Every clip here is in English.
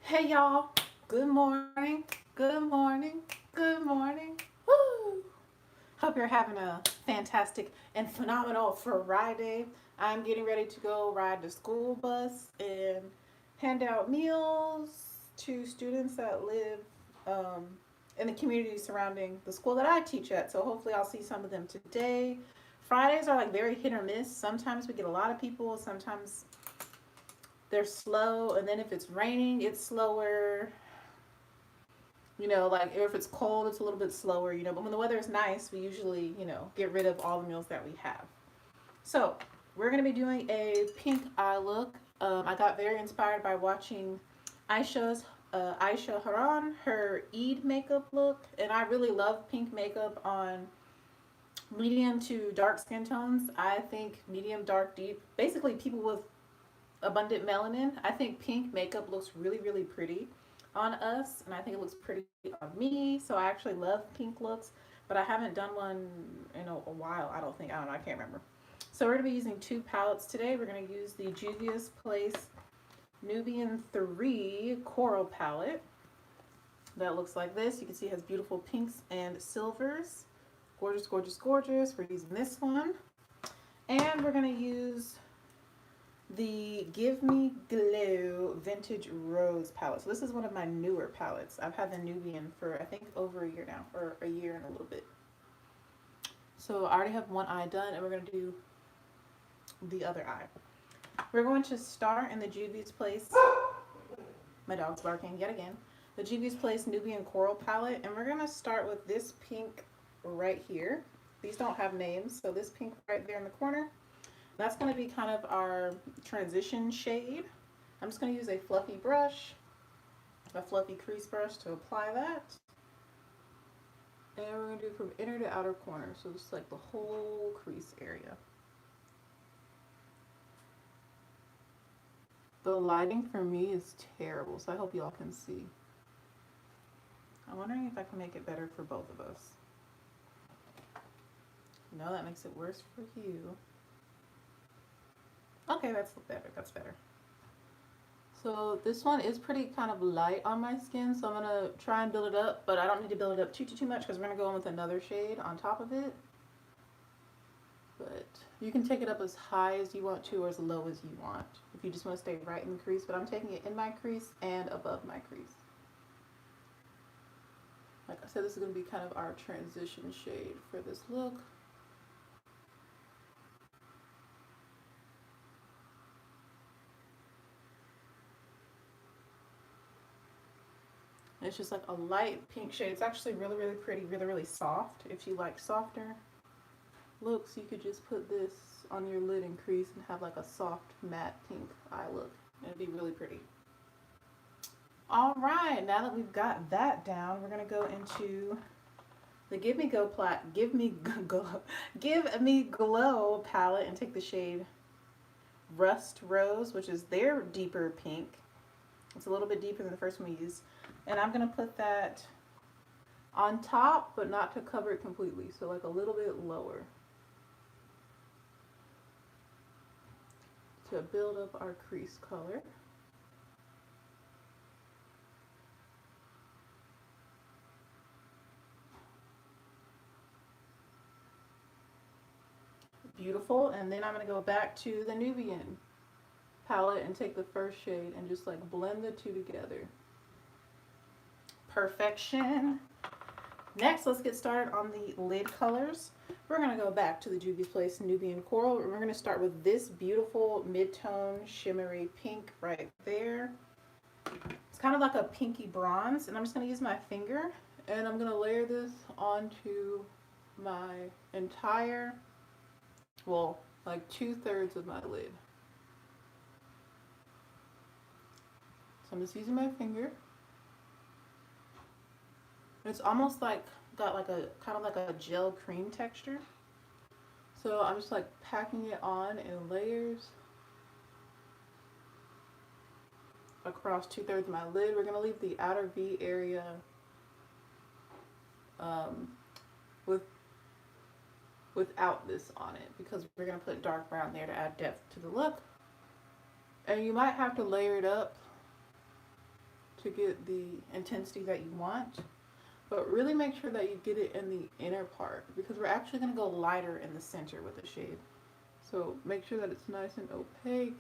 Hey y'all, good morning, good morning, good morning. Woo! Hope you're having a fantastic and phenomenal Friday. I'm getting ready to go ride the school bus and hand out meals to students that live um, in the community surrounding the school that I teach at. So hopefully I'll see some of them today. Fridays are like very hit or miss. Sometimes we get a lot of people, sometimes they're slow, and then if it's raining, it's slower. Like if it's cold, it's a little bit slower, but when the weather is nice, we usually, get rid of all the meals that we have. So we're going to be doing a pink eye look. I got very inspired by watching Aisha Haran, her Eid makeup look, and I really love pink makeup on medium to dark skin tones. I think medium, dark, deep, basically people with abundant melanin. I think pink makeup looks really, really pretty on us, and I think it looks pretty on me. So I actually love pink looks, but I haven't done one in a while. I don't think. I don't know. I can't remember. So we're going to be using two palettes today. We're going to use the Juvia's Place Nubian 3 Coral palette. That looks like this. You can see it has beautiful pinks and silvers. Gorgeous, gorgeous, gorgeous. We're using this one. And we're going to use the Give Me Glow Vintage Rose palette. So this is one of my newer palettes. I've had the Nubian for I think over a year now, or a year and a little bit. So I already have one eye done, and we're going to do the other eye. We're going to start in the Juvia's Place. My dog's barking yet again. The Juvia's Place Nubian Coral palette, and we're going to start with this pink right here. These don't have names, so this pink right there in the corner. That's going to be kind of our transition shade. I'm just going to use a fluffy brush, a fluffy crease brush to apply that. And we're going to do from inner to outer corner, so just like the whole crease area. The lighting for me is terrible, so I hope y'all can see. I'm wondering if I can make it better for both of us. No, that makes it worse for you. Okay, that's better. That's better. So this one is pretty kind of light on my skin, so I'm going to try and build it up, but I don't need to build it up too much because we're going to go in with another shade on top of it. But you can take it up as high as you want to or as low as you want if you just want to stay right in the crease, but I'm taking it in my crease and above my crease. Like I said, this is going to be kind of our transition shade for this look. It's just like a light pink shade. It's actually really, really pretty, really, really soft. If you like softer looks, you could just put this on your lid and crease and have like a soft matte pink eye look. It'd be really pretty. All right, now that we've got that down, we're gonna go into the Give Me Glow palette and take the shade Rust Rose, which is their deeper pink. It's a little bit deeper than the first one we used. And I'm going to put that on top, but not to cover it completely. So like a little bit lower to build up our crease color. Beautiful. And then I'm going to go back to the Nubian palette and take the first shade and just like blend the two together. Perfection. Next, let's get started on the lid colors. We're going to go back to the Juvia's Place Nubian Coral. We're going to start with this beautiful mid-tone shimmery pink right there. It's kind of like a pinky bronze, and I'm just going to use my finger, and I'm going to layer this onto my entire, well, like 2/3 of my lid. So I'm just using my finger. It's almost like got like a kind of like a gel cream texture. So I'm just like packing it on in layers across 2/3 of my lid. We're gonna leave the outer V area without this on it because we're gonna put dark brown there to add depth to the look. And you might have to layer it up to get the intensity that you want. But really make sure that you get it in the inner part because we're actually going to go lighter in the center with the shade. So make sure that it's nice and opaque.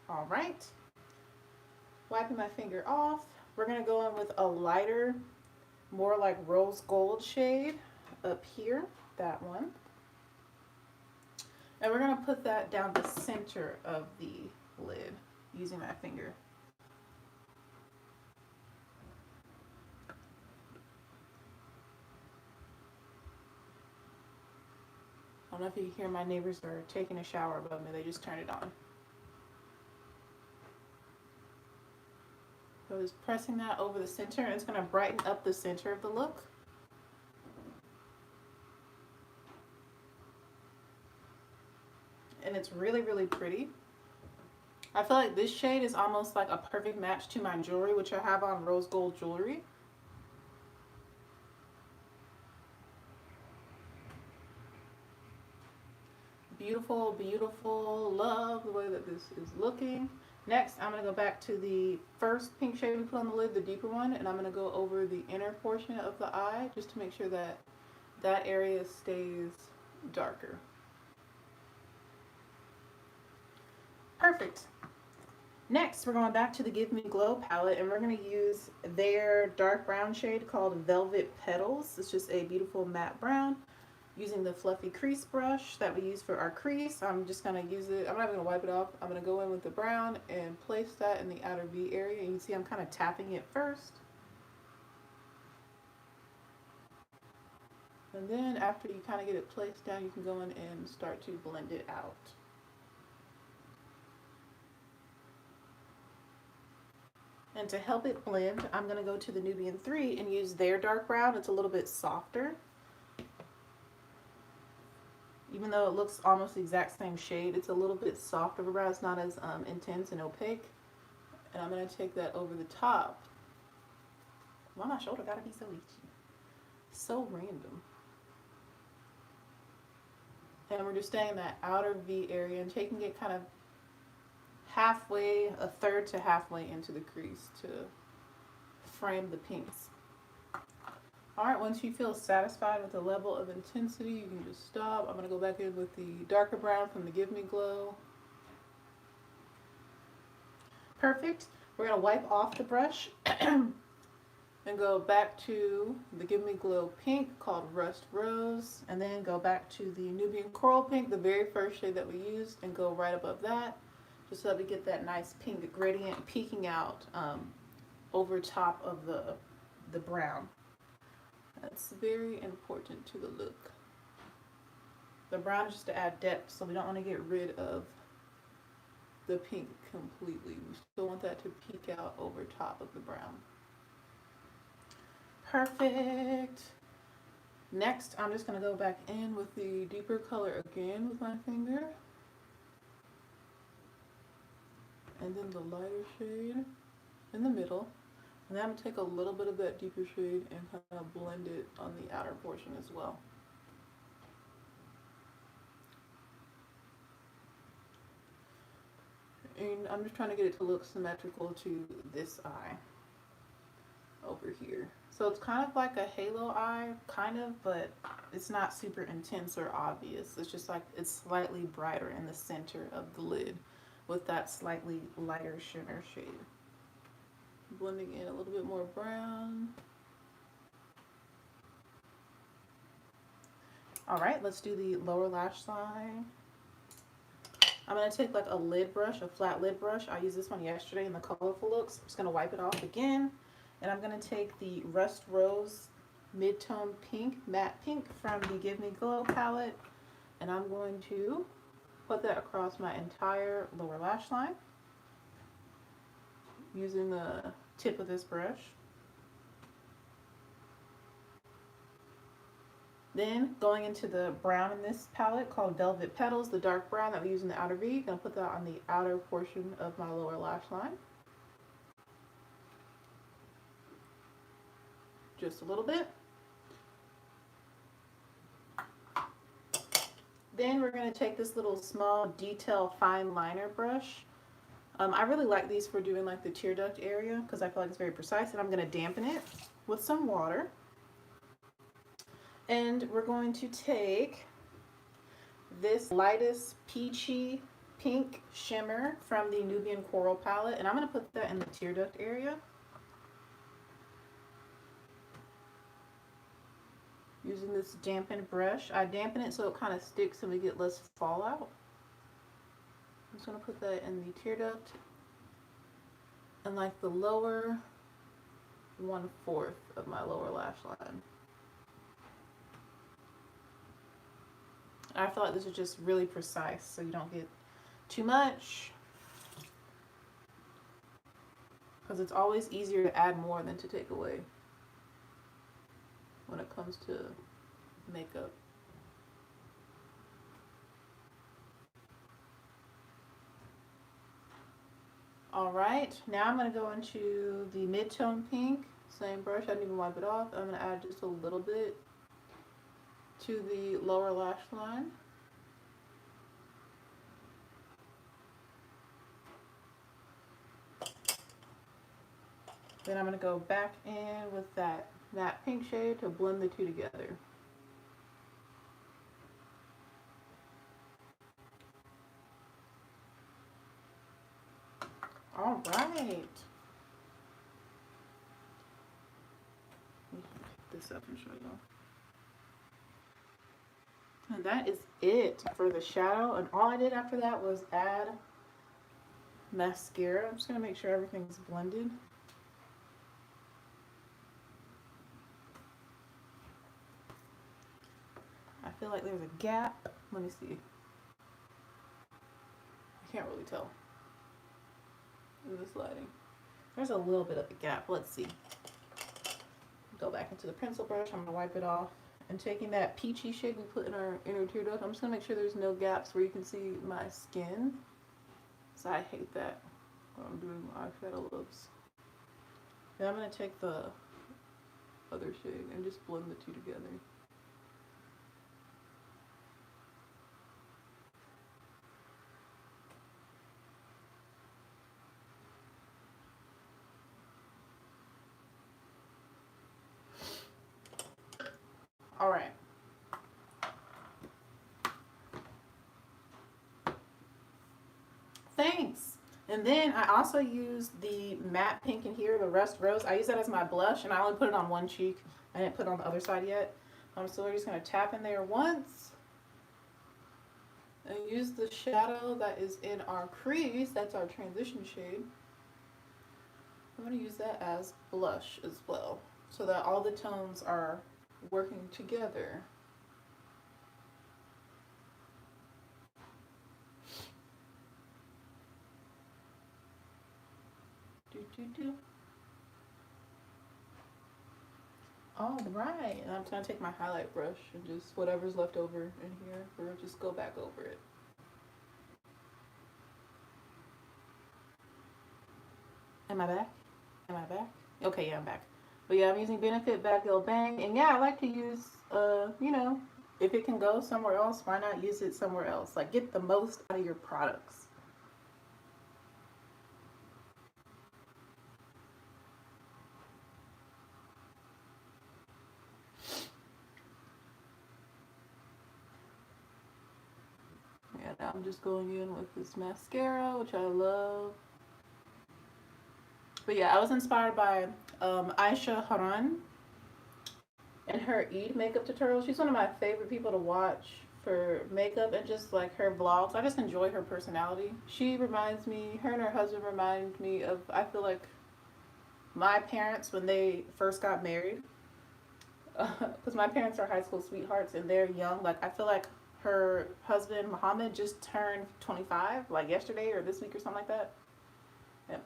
All right. Wiping my finger off. We're going to go in with a lighter, more like rose gold shade up here, that one. And we're going to put that down the center of the lid using my finger. I don't know if you can hear, my neighbors are taking a shower above me. They just turned it on. So just pressing that over the center, and it's going to brighten up the center of the look. And it's really, really pretty. I feel like this shade is almost like a perfect match to my jewelry, which I have on rose gold jewelry. Beautiful, beautiful. Love the way that this is looking. Next, I'm going to go back to the first pink shade we put on the lid, the deeper one, and I'm going to go over the inner portion of the eye just to make sure that that area stays darker. Perfect. Next, we're going back to the Give Me Glow palette, and we're going to use their dark brown shade called Velvet Petals. It's just a beautiful matte brown. Using the fluffy crease brush that we use for our crease, I'm just going to use it. I'm not even going to wipe it off. I'm going to go in with the brown and place that in the outer V area. You can see I'm kind of tapping it first. And then after you kind of get it placed down, you can go in and start to blend it out. And to help it blend, I'm going to go to the Nubian 3 and use their dark brown. It's a little bit softer. Even though it looks almost the exact same shade, it's a little bit softer of a brown. It's not as intense and opaque. And I'm going to take that over the top. Why my shoulder gotta be so itchy? So random. And we're just staying in that outer V area and taking it kind of halfway, a third to halfway into the crease to frame the pinks. Alright, once you feel satisfied with the level of intensity, you can just stop. I'm going to go back in with the darker brown from the Give Me Glow. Perfect. We're going to wipe off the brush and go back to the Give Me Glow pink called Rust Rose, and then go back to the Nubian Coral Pink, the very first shade that we used, and go right above that, just so that we get that nice pink gradient peeking out over top of the brown. That's very important to the look. The brown is just to add depth, so we don't want to get rid of the pink completely. We still want that to peek out over top of the brown. Perfect. Next, I'm just going to go back in with the deeper color again with my finger. And then the lighter shade in the middle. And then I'm going to take a little bit of that deeper shade and kind of blend it on the outer portion as well. And I'm just trying to get it to look symmetrical to this eye over here. So it's kind of like a halo eye, kind of, but it's not super intense or obvious. It's just like it's slightly brighter in the center of the lid with that slightly lighter shimmer shade. Blending in a little bit more brown. All right, let's do the lower lash line. I'm going to take like a lid brush, a flat lid brush. I used this one yesterday in the Colorful Looks. I'm just going to wipe it off again. And I'm going to take the Rust Rose Mid-Tone Pink, Matte Pink from the Give Me Glow palette. And I'm going to put that across my entire lower lash line using the tip of this brush. Then going into the brown in this palette called Velvet Petals, the dark brown that we use in the outer V, I'm going to put that on the outer portion of my lower lash line. Just a little bit. Then we're going to take this little small detail fine liner brush. I really like these for doing like the tear duct area because I feel like it's very precise, and I'm going to dampen it with some water. And we're going to take this lightest peachy pink shimmer from the Nubian Coral palette, and I'm going to put that in the tear duct area. Using this dampened brush. I dampen it so it kind of sticks and we get less fallout. I'm just going to put that in the tear duct and like the lower 1/4 of my lower lash line. I feel like this is just really precise so you don't get too much, because it's always easier to add more than to take away when it comes to makeup. All right, now I'm going to go into the mid-tone pink. Same brush, I didn't even wipe it off. I'm going to add just a little bit to the lower lash line. Then I'm going to go back in with that pink shade to blend the two together. All right. Let me pick this up and show you. And that is it for the shadow. And all I did after that was add mascara. I'm just going to make sure everything's blended. I feel like there's a gap. Let me see. I can't really tell in this lighting. There's a little bit of a gap. Let's see. Go back into the pencil brush. I'm going to wipe it off. And taking that peachy shade we put in our inner tear duct, I'm just going to make sure there's no gaps where you can see my skin. So I hate that when I'm doing eyeshadow looks. Then I'm going to take the other shade and just blend the two together. All right. Thanks. And then I also use the matte pink in here, the Rust Rose. I use that as my blush, and I only put it on one cheek. I didn't put it on the other side yet. So we're just going to tap in there once. And use the shadow that is in our crease. That's our transition shade. I'm going to use that as blush as well, so that all the tones are working together. All right, and I'm going to take my highlight brush and just whatever's left over in here, we'll just go back over it. Am I back? Am I back? Okay, yeah, I'm back. But yeah, I'm using Benefit Bad Bang, and yeah, I like to use, you know, if it can go somewhere else, why not use it somewhere else? Like, get the most out of your products. Yeah, now I'm just going in with this mascara, which I love. But yeah, I was inspired by Aisha Haran and her Eid makeup tutorial. She's one of my favorite people to watch for makeup and just like her vlogs. I just enjoy her personality. She reminds me, her and her husband remind me of, I feel like, my parents when they first got married. Because my parents are high school sweethearts and they're young. Like, I feel like her husband, Muhammad, just turned 25, like yesterday or this week or something like that. Yeah.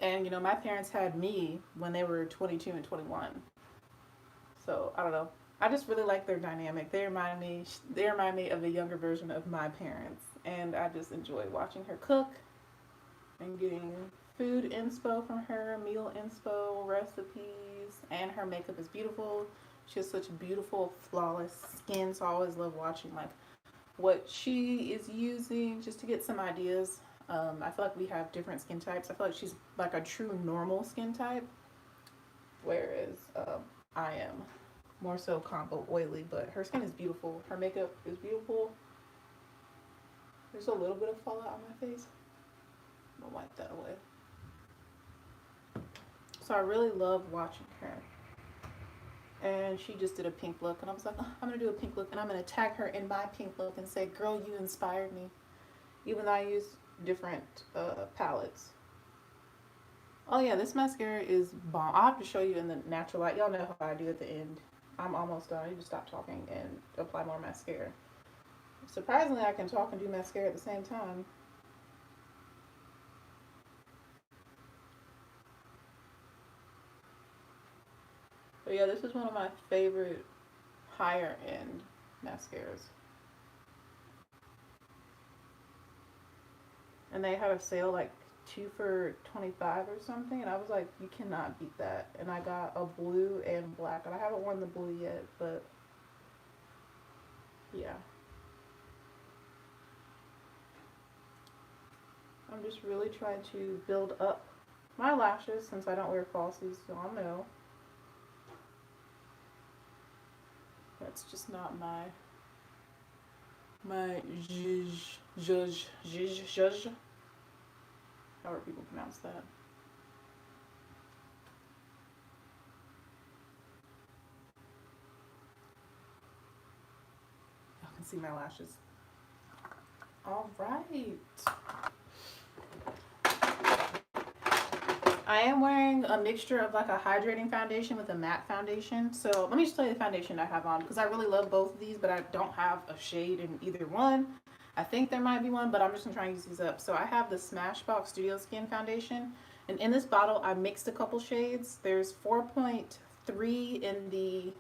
And, you know, my parents had me when they were 22 and 21. So, I don't know. I just really like their dynamic. They remind me of a younger version of my parents. And I just enjoy watching her cook and getting food inspo from her, meal inspo, recipes, and her makeup is beautiful. She has such beautiful, flawless skin, so I always love watching like what she is using just to get some ideas. I feel like we have different skin types. I feel like she's like a true normal skin type, whereas I am more so combo oily. But her skin is beautiful. Her makeup is beautiful. There's a little bit of fallout on my face. I'm gonna wipe that away. So I really love watching her. And she just did a pink look, and I was like, oh, I'm gonna do a pink look, and I'm gonna tag her in my pink look and say, girl, you inspired me. Even though I use different palettes. Oh yeah, this mascara is bomb. I'll have to show you in the natural light. Y'all know how I do at the end. I'm almost done. I need to stop talking and apply more mascara. Surprisingly, I can talk and do mascara at the same time. But yeah, this is one of my favorite higher end mascaras. And they had a sale like 2 for $25 or something, and I was like, you cannot beat that. And I got a blue and black, and I haven't worn the blue yet, but yeah. I'm just really trying to build up my lashes since I don't wear falsies, so I'll know. That's just not my zhuzh. However people pronounce that. Y'all can see my lashes. All right. I am wearing a mixture of like a hydrating foundation with a matte foundation. So let me just tell you the foundation I have on, because I really love both of these, but I don't have a shade in either one. I think there might be one, but I'm just gonna try and use these up. So I have the Smashbox Studio Skin Foundation, and in this bottle I mixed a couple shades. There's 4.3 in the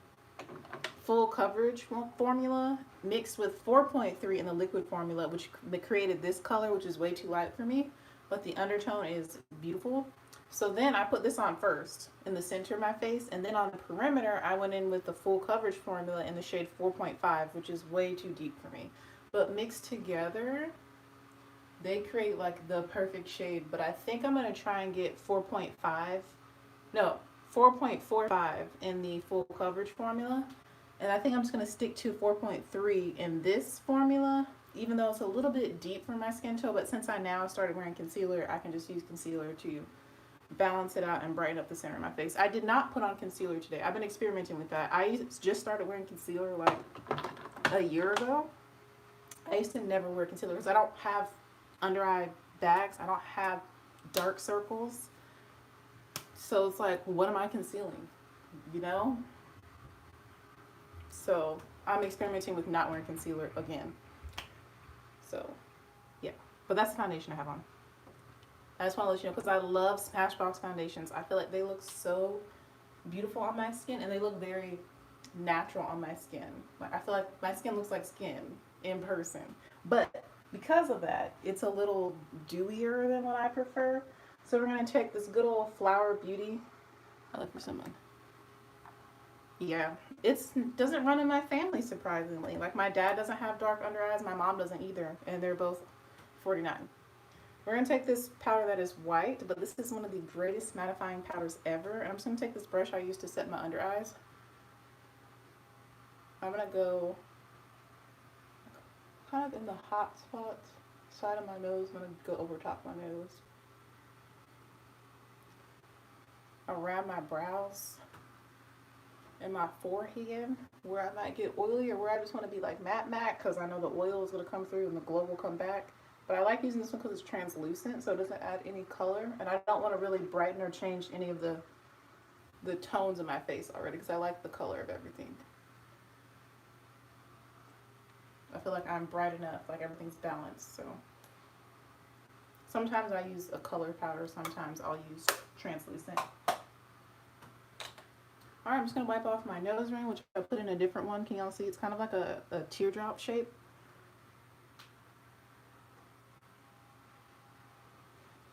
full coverage formula mixed with 4.3 in the liquid formula, which created this color, which is way too light for me, but the undertone is beautiful. So then I put this on first in the center of my face, and then on the perimeter I went in with the full coverage formula in the shade 4.5, which is way too deep for me. But mixed together, they create like the perfect shade. But I think I'm going to try and get 4.45 in the full coverage formula. And I think I'm just going to stick to 4.3 in this formula, even though it's a little bit deep for my skin tone. But since I now started wearing concealer, I can just use concealer to balance it out and brighten up the center of my face. I did not put on concealer today. I've been experimenting with that. I just started wearing concealer like a year ago. I used to never wear concealer because I don't have under eye bags. I don't have dark circles. So it's like, what am I concealing? You know? So I'm experimenting with not wearing concealer again. So yeah, but that's the foundation I have on. I just want to let you know, because I love Smashbox foundations. I feel like they look so beautiful on my skin, and they look very natural on my skin. Like, I feel like my skin looks like skin in person. But because of that, it's a little dewier than what I prefer. So we're going to take this good old Flower Beauty. I look for someone. Yeah, it doesn't run in my family, surprisingly. Like, my dad doesn't have dark under eyes. My mom doesn't either. And they're both 49. We're going to take this powder that is white, but this is one of the greatest mattifying powders ever. And I'm just going to take this brush I used to set my under eyes. I'm going to go kind of in the hot spots, side of my nose. I'm going to go over top my nose. Around my brows and my forehead, where I might get oily or where I just want to be like matte, because I know the oil is going to come through and the glow will come back. But I like using this one because it's translucent, so it doesn't add any color. And I don't want to really brighten or change any of the tones of my face already, because I like the color of everything. I feel like I'm bright enough, like everything's balanced. So sometimes I use a color powder, sometimes I'll use translucent. Alright, I'm just going to wipe off my nose ring, which I put in a different one. Can y'all see? It's kind of like a teardrop shape.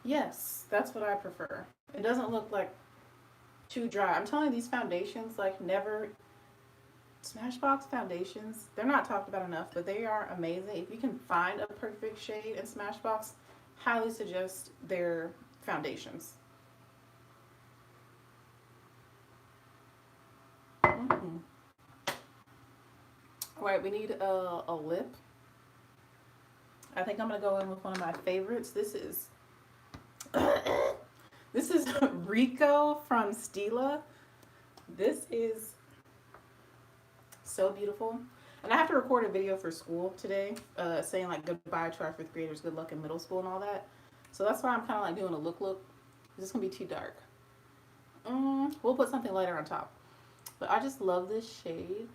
Yes, that's what I prefer. It doesn't look like too dry. I'm telling you, these foundations like never Smashbox foundations, they're not talked about enough, but they are amazing. If you can find a perfect shade in Smashbox, highly suggest their foundations. Mm-hmm. All right, we need a lip. I think I'm gonna go in with one of my favorites. This is Rico from Stila. This is so beautiful. And I have to record a video for school today, saying like goodbye to our fifth graders, good luck in middle school and all that. So that's why I'm kind of like doing a look. This is gonna be too dark. We'll put something lighter on top. But I just love this shade.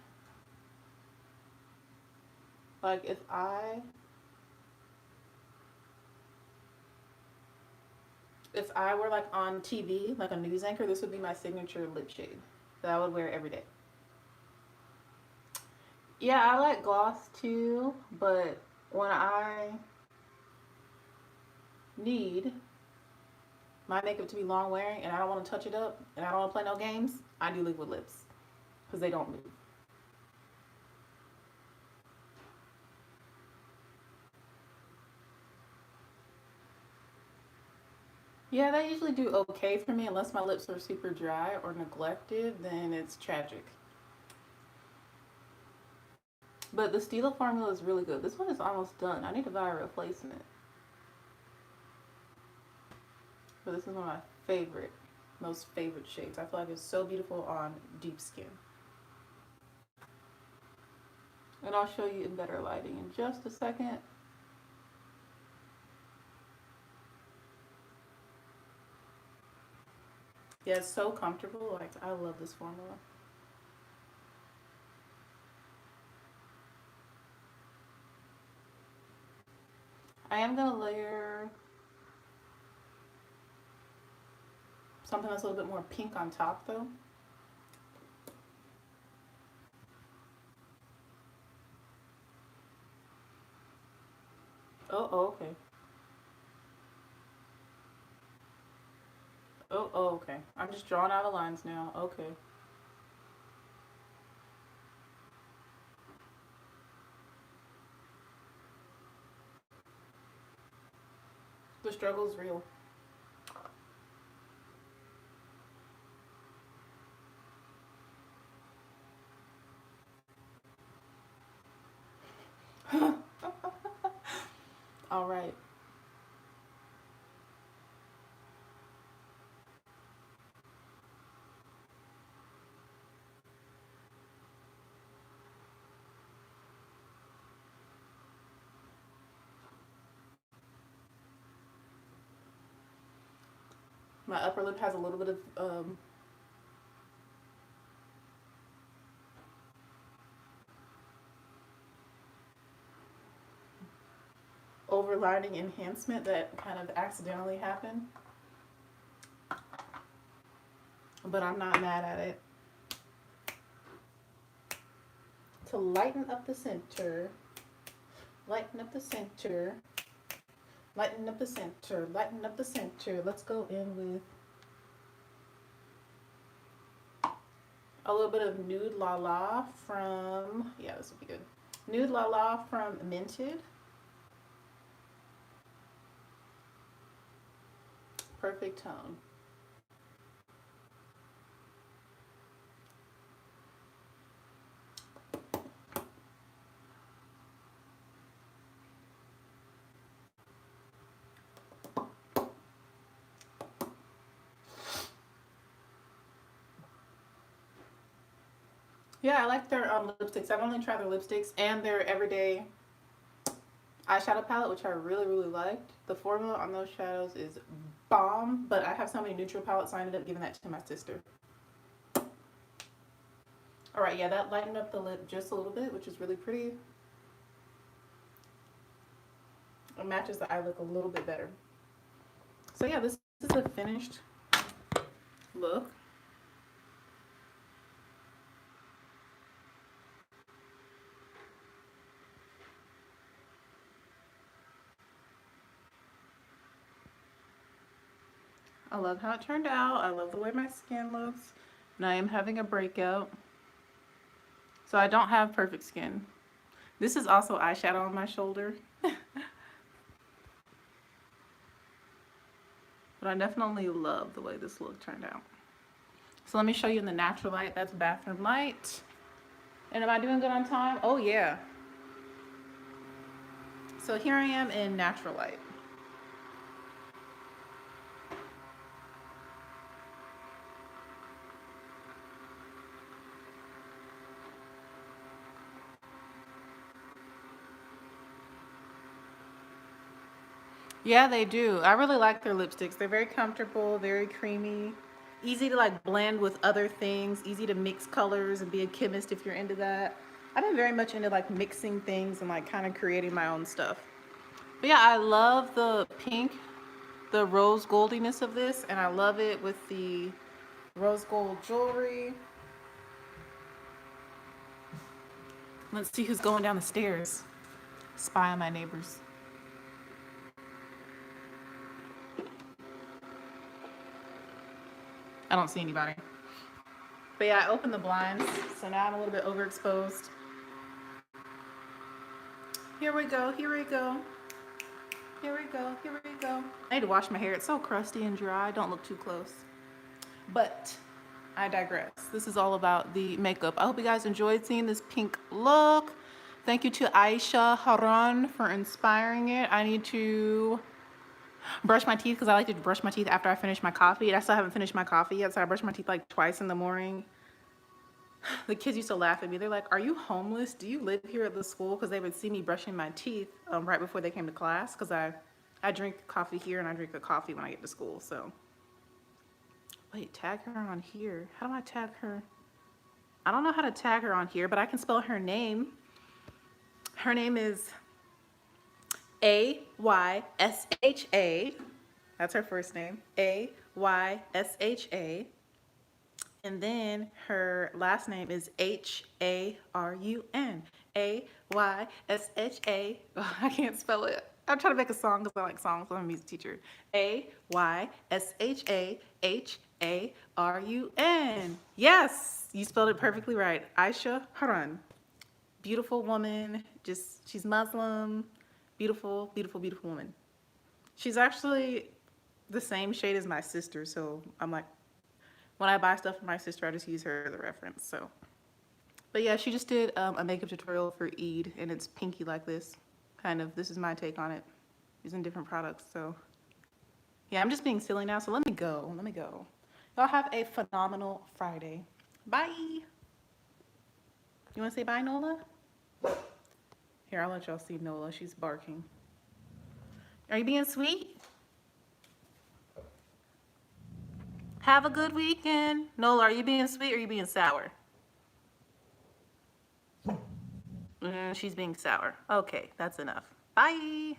Like if I were like on TV, like a news anchor, this would be my signature lip shade that I would wear every day. Yeah, I like gloss too, but when I need my makeup to be long wearing and I don't want to touch it up and I don't want to play no games, I do liquid lips because they don't move. Yeah, they usually do okay for me unless my lips are super dry or neglected, then it's tragic. But the Stila formula is really good. This one is almost done. I need to buy a replacement. But this is one of my most favorite shades. I feel like it's so beautiful on deep skin. And I'll show you in better lighting in just a second. Yeah, it's so comfortable. Like, I love this formula. I am going to layer something that's a little bit more pink on top, though. Oh, okay. Oh, okay. I'm just drawing out the lines now. Okay. The struggle is real. All right. My upper lip has a little bit of overlining enhancement that kind of accidentally happened, but I'm not mad at it. To lighten up the center, lighten up the center, lighten up the center, lighten up the center. Let's go in with a little bit of Nude La La from, yeah, this would be good. Nude La La from Minted. Perfect tone. Yeah, I like their lipsticks. I've only tried their lipsticks and their everyday eyeshadow palette, which I really, really liked. The formula on those shadows is bomb, but I have so many neutral palettes, so I ended up giving that to my sister. All right, yeah, that lightened up the lip just a little bit, which is really pretty. It matches the eye look a little bit better. So yeah, this is a finished look. I love how it turned out. I love the way my skin looks. And I am having a breakout. So I don't have perfect skin. This is also eyeshadow on my shoulder. But I definitely love the way this look turned out. So let me show you in the natural light. That's bathroom light. And am I doing good on time? Oh yeah. So here I am in natural light. Yeah, they do. I really like their lipsticks. They're very comfortable, very creamy, easy to like blend with other things, easy to mix colors and be a chemist if you're into that. I've been very much into like mixing things and like kind of creating my own stuff. But yeah, I love the pink, the rose goldiness of this, and I love it with the rose gold jewelry. Let's see who's going down the stairs. Spy on my neighbors. I don't see anybody. But yeah, I opened the blinds, so now I'm a little bit overexposed. Here we go, here we go. Here we go, here we go. I need to wash my hair. It's so crusty and dry. Don't look too close. But I digress. This is all about the makeup. I hope you guys enjoyed seeing this pink look. Thank you to Aisha Haran for inspiring it. I need to brush my teeth because I like to brush my teeth after I finish my coffee. And I still haven't finished my coffee yet, so I brush my teeth like twice in the morning. The kids used to laugh at me. They're like, "Are you homeless? Do you live here at the school?" Because they would see me brushing my teeth right before they came to class. Because I drink coffee here and I drink the coffee when I get to school. So wait, tag her on here. How do I tag her? I don't know how to tag her on here, but I can spell her name. Her name is Aysha. That's her first name. Aysha. And then her last name is Harun. Aysha. Oh, I can't spell it. I'm trying to make a song because I like songs. I'm a music teacher. Aysharun. Yes, you spelled it perfectly right. Aisha Haran. Beautiful woman. Just, she's Muslim. Beautiful, beautiful, beautiful woman. She's actually the same shade as my sister. So I'm like, when I buy stuff for my sister, I just use her as a reference. So, but yeah, she just did a makeup tutorial for Eid, and it's pinky like this. Kind of, this is my take on it, using different products. So yeah, I'm just being silly now. So let me go. Let me go. Y'all have a phenomenal Friday. Bye. You want to say bye, Nola? Here, I'll let y'all see Nola. She's barking. Are you being sweet? Have a good weekend. Nola, are you being sweet or are you being sour? She's being sour. Okay, that's enough. Bye.